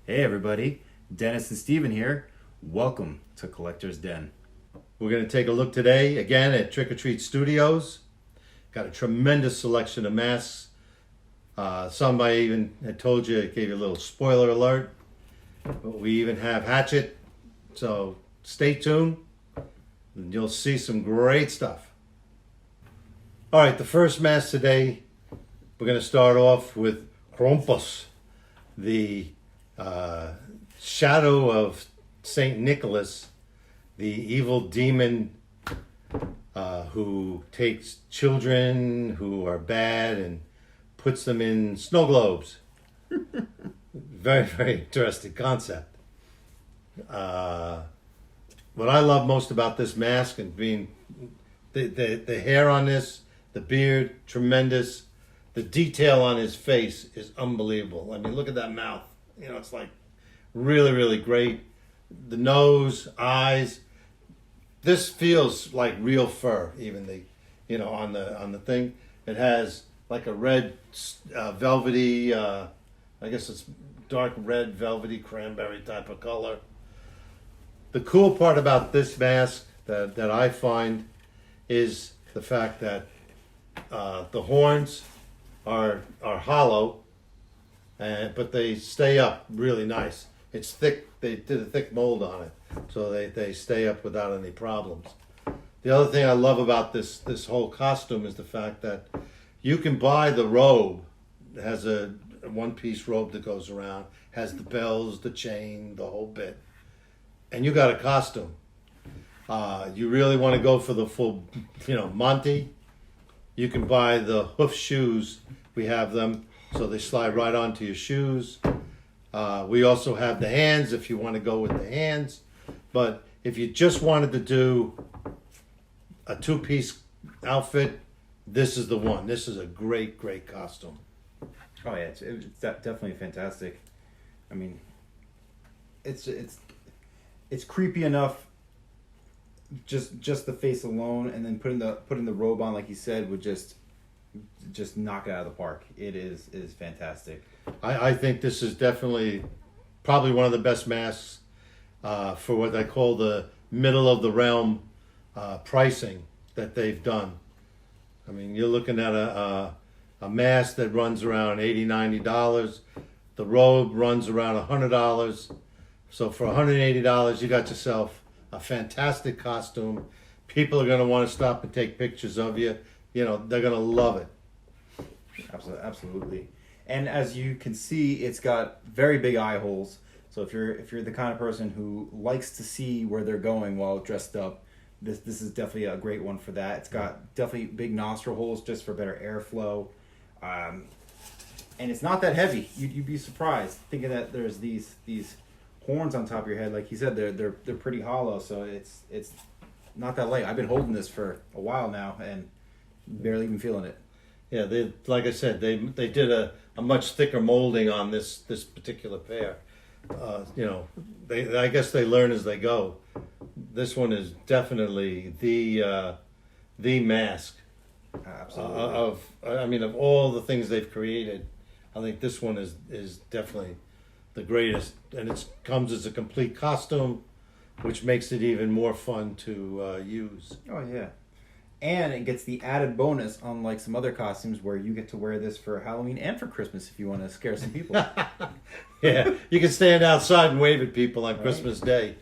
Hey everybody, Dennis and Steven here. Welcome to Collector's Den. We're going to take a look today, again, at Trick or Treat Studios. Got a tremendous selection of masks. Some I even had told you, I gave you a little spoiler alert. But we even have Hatchet, so stay tuned. And you'll see some great stuff. All right, the first mask today, we're going to start off with Krampus, the shadow of Saint Nicholas, the evil demon who takes children who are bad and puts them in snow globes. Very, very interesting concept. What I love most about this mask and being the hair on this, the beard, tremendous. The detail on his face is unbelievable. I mean, look at that mouth. You know, it's like really, really great. The nose, eyes. This feels like real fur. Even on the thing, it has like a red, velvety. I guess it's dark red, velvety cranberry type of color. The cool part about this mask that I find is the fact that the horns are hollow, but they stay up really nice. It's thick. They did a thick mold on it, so they stay up without any problems. The other thing I love about this whole costume is the fact that you can buy the robe. It has a one-piece robe that goes around, has the bells, the chain, the whole bit, and you got a costume. You really want to go for the full, Monty. You can buy the hoof shoes. We have them, so they slide right onto your shoes. We also have the hands if you want to go with the hands. But if you just wanted to do a two-piece outfit, this is the one. This is a great, great costume. Oh yeah, it's definitely fantastic. I mean, it's creepy enough. Just the face alone, and then putting the robe on, like you said, would just knock it out of the park. It is fantastic. I think this is definitely probably one of the best masks for what I call the middle of the realm pricing that they've done. I mean, you're looking at a mask that runs around $80, $90. The robe runs around $100. So for $180, you got yourself a fantastic costume. People are going to want to stop and take pictures of you. You know, they're going to love it. Absolutely. And as you can see, it's got very big eye holes. So if you're the kind of person who likes to see where they're going while dressed up, this is definitely a great one for that. It's got definitely big nostril holes just for better airflow. And it's not that heavy. You'd be surprised thinking that there's these horns on top of your head. Like you said, they're pretty hollow, so it's not that light. I've been holding this for a while now and barely even feeling it. Yeah, like I said, they did a much thicker molding on this particular pair. I guess they learn as they go. This one is definitely the mask. Absolutely. Of all the things they've created, I think this one is definitely the greatest, and it comes as a complete costume, which makes it even more fun to use. Oh yeah. And it gets the added bonus, unlike some other costumes, where you get to wear this for Halloween and for Christmas if you want to scare some people. Yeah, you can stand outside and wave at people on Christmas Day.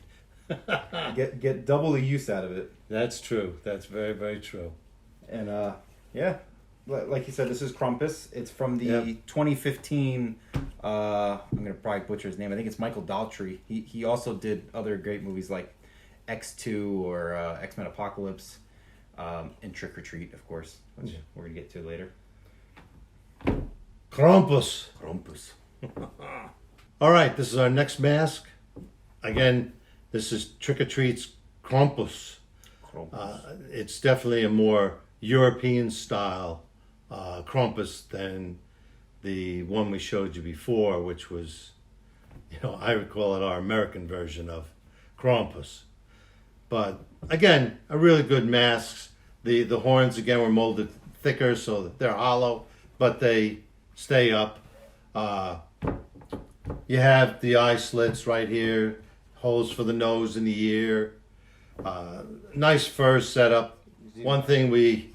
Get double the use out of it. That's true. That's very, very true. And yeah, like you said, this is Krampus. It's from the 2015. I'm gonna probably butcher his name. I think it's Michael Daltrey. He also did other great movies like X2 or X-Men Apocalypse. And Trick or Treat, of course, which we're going to get to later. Krampus. All right, this is our next mask. Again, this is Trick or Treat's Krampus. It's definitely a more European style Krampus than the one we showed you before, which was, I would call it our American version of Krampus. But again, a really good mask. The horns again were molded thicker so that they're hollow, but they stay up. You have the eye slits right here, holes for the nose and the ear. Nice fur setup. One thing we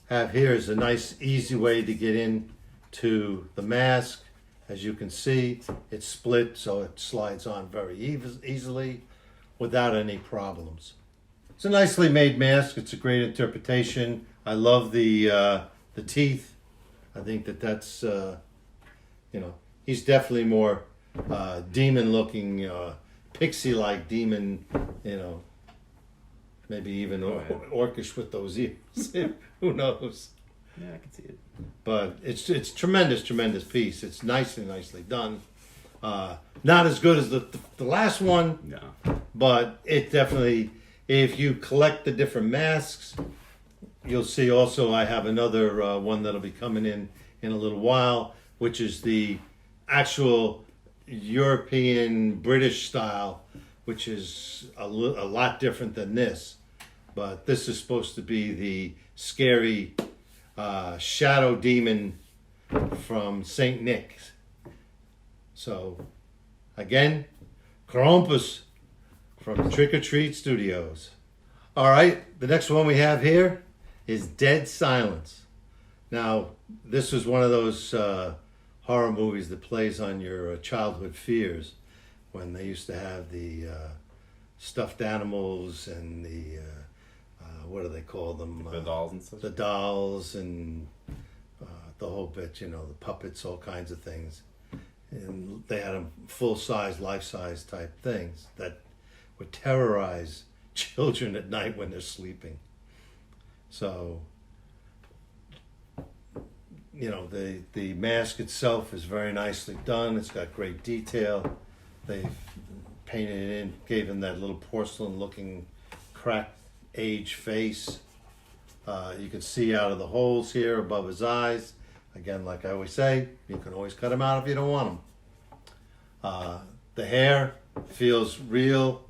have here is a nice, easy way to get in to the mask. As you can see, it's split, so it slides on very easily without any problems. It's a nicely made mask. It's a great interpretation. I love the teeth. I think that's he's definitely more demon-looking, pixie-like demon. Maybe even orcish with those ears. Who knows? Yeah, I can see it. But it's tremendous piece. It's nicely done. Not as good as the last one. No. But it definitely, if you collect the different masks, you'll see also I have another one that'll be coming in a little while, which is the actual European British style, which is a lot different than this. But this is supposed to be the scary shadow demon from St. Nick's. So, again, Krampus from Trick or Treat Studios. All right, the next one we have here is Dead Silence. Now, this was one of those horror movies that plays on your childhood fears when they used to have the stuffed animals and the what do they call them? The dolls and stuff? The dolls and the whole bit, the puppets, all kinds of things. And they had them full-size, life-size type things that would terrorize children at night when they're sleeping. So, the mask itself is very nicely done. It's got great detail. They've painted it in, gave him that little porcelain-looking cracked age face. You can see out of the holes here above his eyes. Again, like I always say, you can always cut them out if you don't want them. The hair feels real.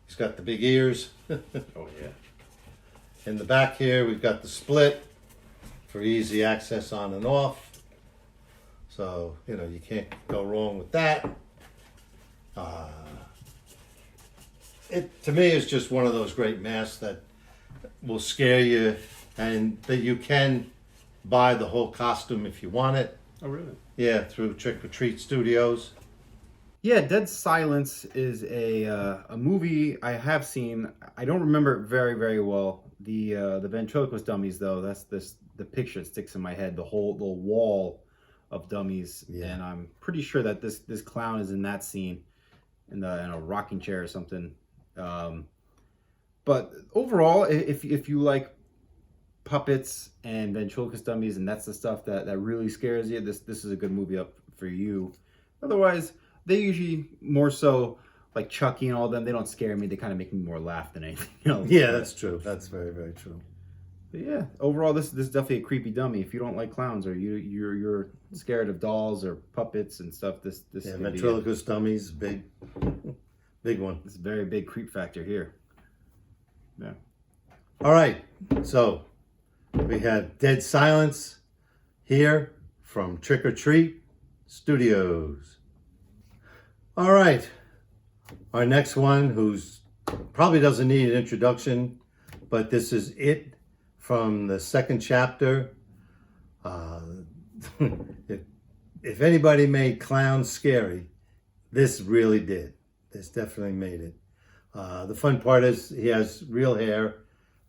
He's got the big ears. Oh, yeah. In the back here, we've got the split for easy access on and off. So, you can't go wrong with that. It, to me, is just one of those great masks that will scare you and that you can buy the whole costume if you want it. Oh, really? Yeah, through Trick or Treat Studios. Yeah, Dead Silence is a movie I have seen. I don't remember it very, very well. The ventriloquist dummies, though, that's the picture that sticks in my head. The whole wall of dummies, Yeah. And I'm pretty sure that this clown is in that scene, in a rocking chair or something. But overall, if you like puppets and ventriloquist dummies, and that's the stuff that really scares you, this is a good movie up for you. Otherwise, they usually more so like Chucky and all them. They don't scare me. They kind of make me more laugh than anything else. Yeah, that's true. That's very, very true. But yeah, overall, this is definitely a creepy dummy. If you don't like clowns or you're scared of dolls or puppets and stuff, this Yeah, could ventriloquist dummies, big one. It's a very big creep factor here. Yeah. All right, so we have Dead Silence here from Trick or Treat Studios. All right, our next one, who's probably doesn't need an introduction, but this is it from the second chapter. If anybody made clowns scary, this really did. This definitely made it. The fun part is he has real hair.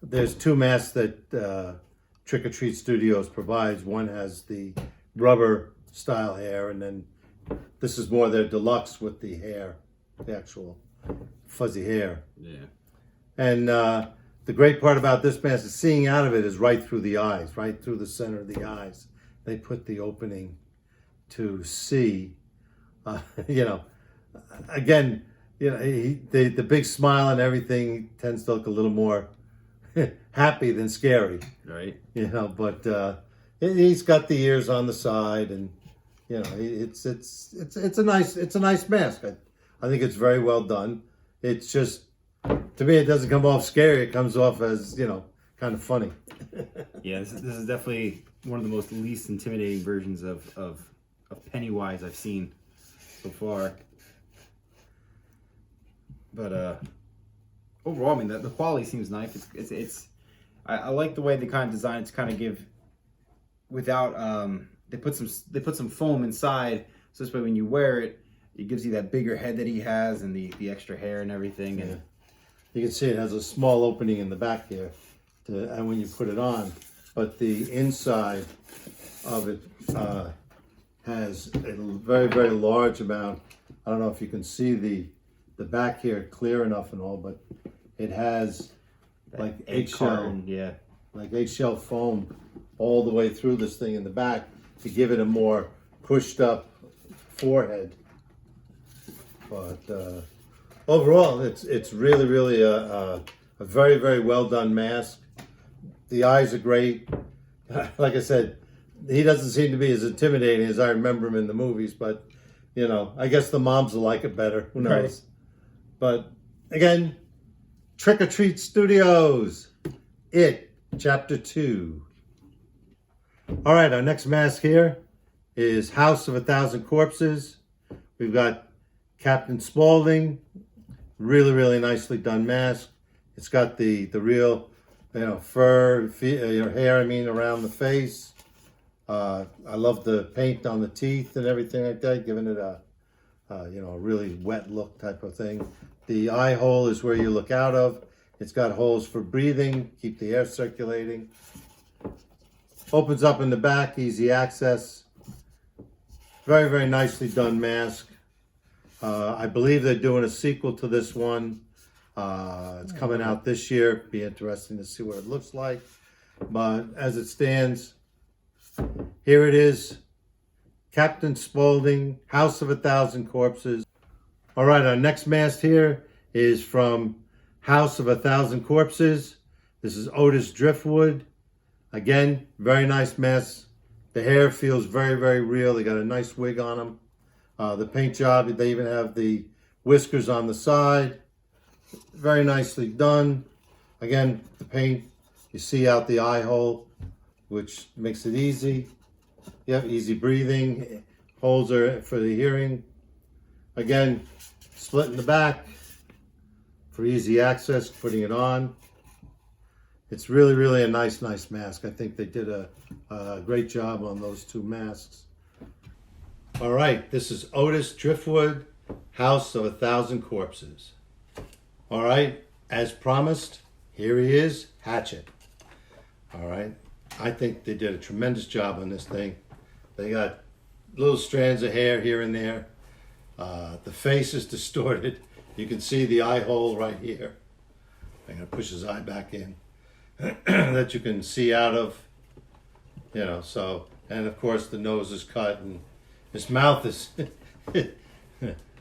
There's two masks that Trick or Treat Studios provides. One has the rubber style hair, and then this is more their deluxe with the hair, the actual fuzzy hair. Yeah. And the great part about this mask is seeing out of it is right through the eyes, right through the center of the eyes. They put the opening to see, again, the big smile and everything tends to look a little more happy than scary, Right. but he's got the ears on the side, and it's a nice mask. I think it's very well done. It's just, to me, it doesn't come off scary. It comes off as kind of funny. Yeah, this is definitely one of the most least intimidating versions of Pennywise I've seen so far. But overall, I mean, the quality seems nice. I like the way they kind of design it to kind of give, without they put some foam inside, so this way when you wear it, it gives you that bigger head that he has and the extra hair and everything. And you can see it has a small opening in the back here, and when you put it on, but the inside of it has a very, very large amount. I don't know if you can see the back here clear enough and all, but it has like eggshell, like eggshell foam all the way through this thing in the back to give it a more pushed up forehead. But overall, it's really, really a very, very well done mask. The eyes are great. Like I said, he doesn't seem to be as intimidating as I remember him in the movies, but you know, I guess the moms will like it better. Who knows? Right. But again, Trick or Treat Studios, It, Chapter 2. All right, our next mask here is House of a Thousand Corpses. We've got Captain Spaulding, really, really nicely done mask. It's got the real, fur, hair, around the face. I love the paint on the teeth and everything like that, giving it a really wet look type of thing. The eye hole is where you look out of. It's got holes for breathing, keep the air circulating. Opens up in the back, easy access. Very, very nicely done mask. I believe they're doing a sequel to this one. It's coming out this year. Be interesting to see what it looks like. But as it stands, here it is. Captain Spaulding, House of a Thousand Corpses. All right, our next mask here is from House of a Thousand Corpses. This is Otis Driftwood. Again, very nice mask. The hair feels very, very real. They got a nice wig on him. The paint job, they even have the whiskers on the side. Very nicely done. Again, the paint, you see out the eye hole, which makes it easy. Yep, easy breathing. Holes are for the hearing. Again, split in the back for easy access, putting it on. It's really, really a nice mask. I think they did a great job on those two masks. All right, this is Otis Driftwood, House of a Thousand Corpses. All right, as promised, here he is, Hatchet. All right, I think they did a tremendous job on this thing. They got little strands of hair here and there. The face is distorted. You can see the eye hole right here. I'm gonna push his eye back in. That you can see out of, so, and of course the nose is cut and his mouth is,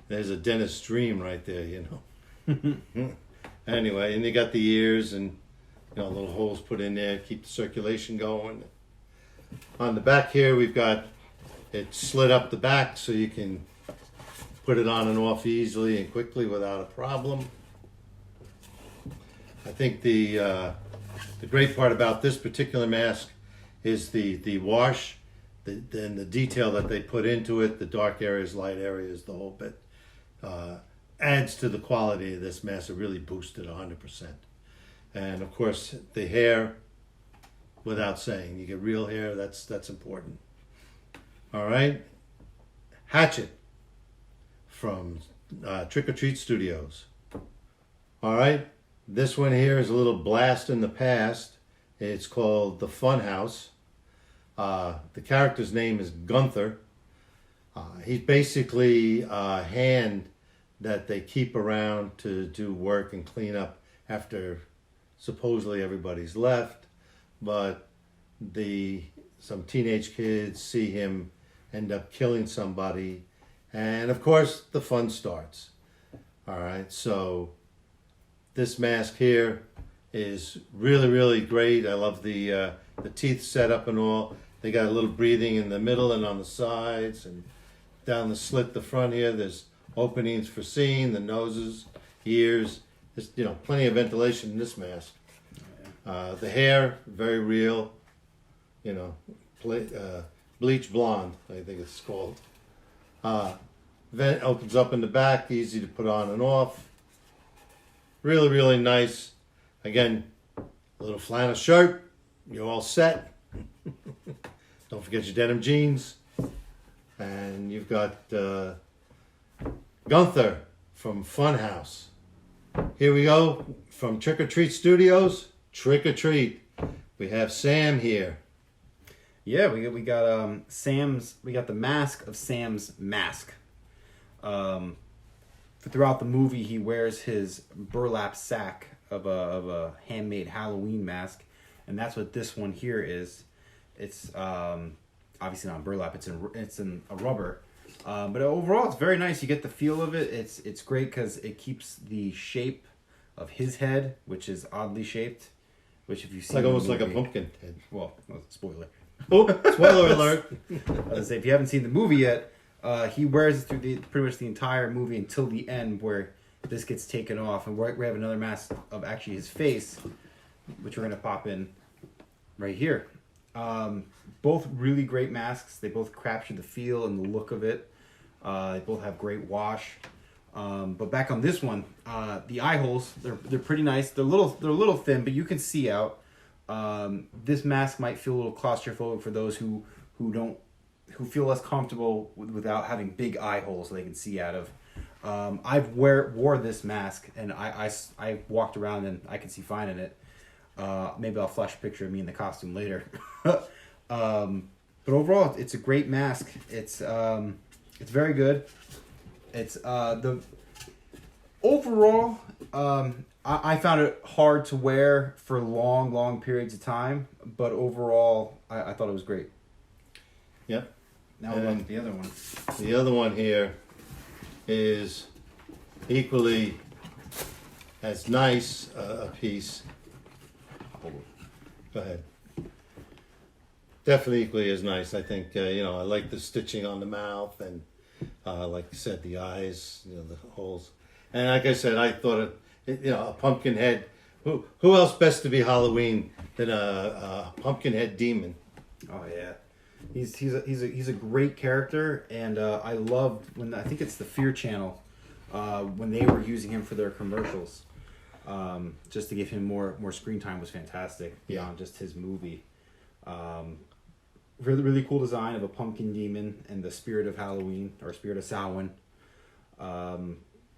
there's a dentist's dream right there, Anyway, and you got the ears and, little holes put in there, keep the circulation going. On the back here, we've got it slid up the back so you can put it on and off easily and quickly without a problem. I think the great part about this particular mask is the wash, and the detail that they put into it, the dark areas, light areas, the whole bit, adds to the quality of this mask. It really boosted 100%. And of course, the hair, without saying, you get real hair, that's important. All right, Hatchet from Trick or Treat Studios. All right. This one here is a little blast in the past. It's called the Funhouse. The character's name is Gunther. He's basically a hand that they keep around to do work and clean up after supposedly everybody's left. But some teenage kids see him end up killing somebody. And of course, the fun starts. All right, so this mask here is really, really great. I love the teeth setup and all. They got a little breathing in the middle and on the sides and down the slit the front here. There's openings for seeing, the noses, ears. There's plenty of ventilation in this mask. The hair, very real. bleach blonde, I think it's called. Vent opens up in the back, easy to put on and off. Really, really nice. Again, a little flannel shirt, you're all set. Don't forget your denim jeans. And you've got Gunther from Funhouse. Here we go from Trick or Treat Studios. Trick or Treat. We have Sam here. Yeah, we got Sam's. We got the mask of Sam's mask. Throughout the movie, he wears his burlap sack of a handmade Halloween mask, and that's what this one here is. It's obviously not burlap. It's in a rubber, but overall, it's very nice. You get the feel of it. It's great because it keeps the shape of his head, which is oddly shaped. Which, if you see, Like almost like a pumpkin head. Well, spoiler. Oh, spoiler alert! I was gonna say, if you haven't seen the movie yet, he wears it through pretty much the entire movie until the end, where this gets taken off, and we have another mask of actually his face, which we're gonna pop in right here. Both really great masks. They both capture the feel and the look of it. They both have great wash. But back on this one, the eye holes, they're pretty nice. They're a little thin, but you can see out. This mask might feel a little claustrophobic for those who feel less comfortable without having big eye holes so they can see out of. I've wore this mask, and I walked around and I can see fine in it. Maybe I'll flash a picture of me in the costume later. But overall, it's a great mask. It's very good. It's the overall. I found it hard to wear for long periods of time, but overall, I thought it was great. Yep. Now we'll look at the other one. The other one here is equally as nice a piece. Go ahead. Definitely equally as nice. I think, I like the stitching on the mouth and, like you said, the eyes, the holes. And like I said, I thought a pumpkin head. Who else best to be Halloween than a pumpkin head demon? Oh yeah, he's a great character, and I loved when I think it's the Fear Channel when they were using him for their commercials. Just to give him more screen time was fantastic beyond just his movie. Really cool design of a pumpkin demon and the spirit of Halloween or spirit of Samhain.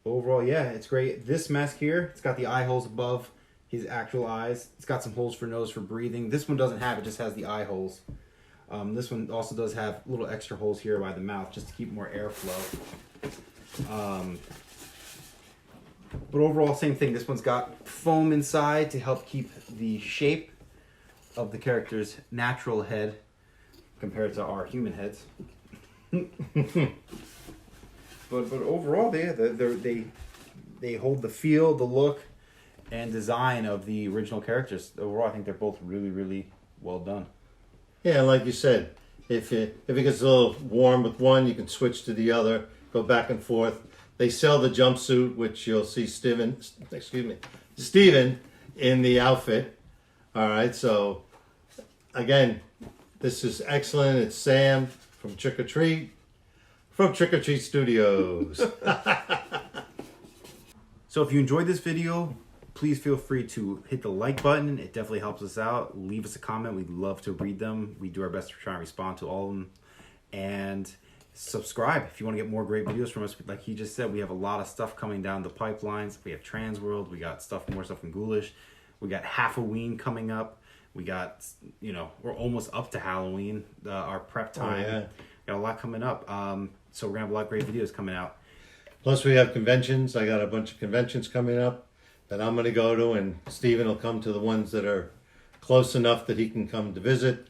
Overall, yeah, it's great. This mask here, it's got the eye holes above his actual eyes. It's got some holes for nose for breathing. This one doesn't have it; just has the eye holes. This one also does have little extra holes here by the mouth just to keep more airflow. But overall, same thing. This one's got foam inside to help keep the shape of the character's natural head compared to our human heads. But overall, they hold the feel, the look, and design of the original characters. Overall, I think they're both really well done. Yeah, like you said, if it gets a little warm with one, you can switch to the other, go back and forth. They sell the jumpsuit, which you'll see Steven in the outfit. All right, so again, this is excellent. It's Sam from Trick or Treat, from Trick or Treat Studios. So if you enjoyed this video, please feel free to hit the like button. It definitely helps us out. Leave us a comment. We'd love to read them. We do our best to try and respond to all of them. And subscribe if you want to get more great videos from us. Like he just said, we have a lot of stuff coming down the pipelines. We have Trans World. We got more stuff from Ghoulish. We got Halloween coming up. We got, we're almost up to Halloween, our prep time. Oh, yeah. Got a lot coming up. So we're going to have a lot of great videos coming out. Plus we have conventions. I got a bunch of conventions coming up that I'm going to go to, and Steven will come to the ones that are close enough that he can come to visit.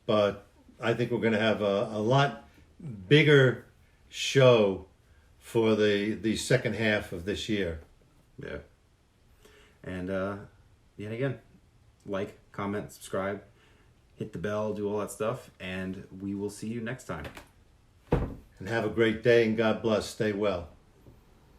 But I think we're going to have a lot bigger show for the second half of this year. Yeah. And yet again, like, comment, subscribe, hit the bell, do all that stuff, and we will see you next time. And have a great day, and God bless. Stay well.